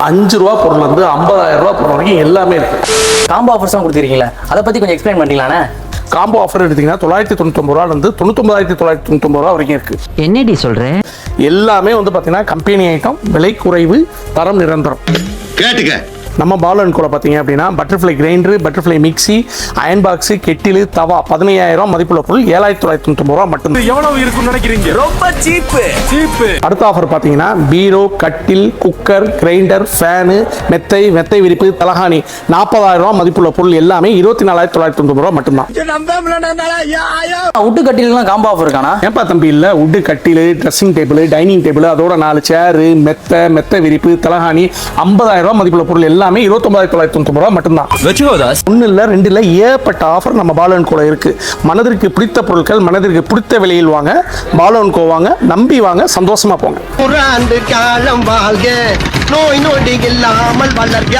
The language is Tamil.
ரூபா பொருள் வந்து 50,000 ரூபா பொருள் வரைக்கும் எல்லாமே இருக்கு. காம்போ ஆஃபர்ஸ் தான் கொடுத்துருக்கீங்களா, அதை பத்தி கொஞ்சம் எக்ஸ்பிளைன் பண்ணீங்களாண்ணே? காம்போ ஆஃபர் எடுத்தீங்கன்னா 999 ரூபாயிலிருந்து 99,999 ரூபா வரைக்கும் இருக்கு. என்னடி சொல்றேன்? எல்லாமே வந்து பாத்தீங்கன்னா கம்பெனி ஐட்டம், விலை குறைவு, தரம் நிரந்தரம். கேட்டுக்க. நம்ம பால் அண்ட் கோல பார்த்தீங்க அப்படின்னா butterfly grinder, butterfly mixie, iron box, kettle, tawa 15,000 மதிப்புள்ள பொருள் 7,999 ரூபா மட்டும். எவ்வளவு இருக்குன்னு நினைக்கிறீங்க? ரொம்ப சீப்பு. அடுத்த ஆஃபர் பார்த்தீங்கன்னா பீரோ, கட்டில், குக்கர், கிரைண்டர், ஃபேனு, மெத்தை விரிப்பு, தலகாணி 40,000 ரூபா மதிப்புள்ள பொருள் எல்லாமே 24,999 ரூபா மட்டும்தான். உட்டு கட்டிலாம் காம்போ ஆஃபர் இருக்கானா? ஏன்பா தம்பி இல்லை, உட்டு கட்டில், ட்ரெஸ்ஸிங் டேபிள், டைனிங் டேபிள், அதோட 4 சேரு, மெத்தை விரிப்பு, தலகாணி 50,000 ரூபா மதிப்புள்ள பொருள் எல்லாமே 29,999 ரூபா மட்டும்தான். ஒன்னு இல்ல, ரெண்டு இல்ல, ஏற்பட்ட ஆஃபர் நம்ம பால் அண்ட் கோல இருக்கு. மனதிற்கு பிடித்த பொருட்கள் மனதிற்கு பிடித்த விலையில் வாங்க. பால் அண்ட் கோ வாங்க, நம்பி வாங்க, சந்தோஷமா போங்க. காலம் வாழ்க, நோய் நொடி இல்லாமல் வளர்க.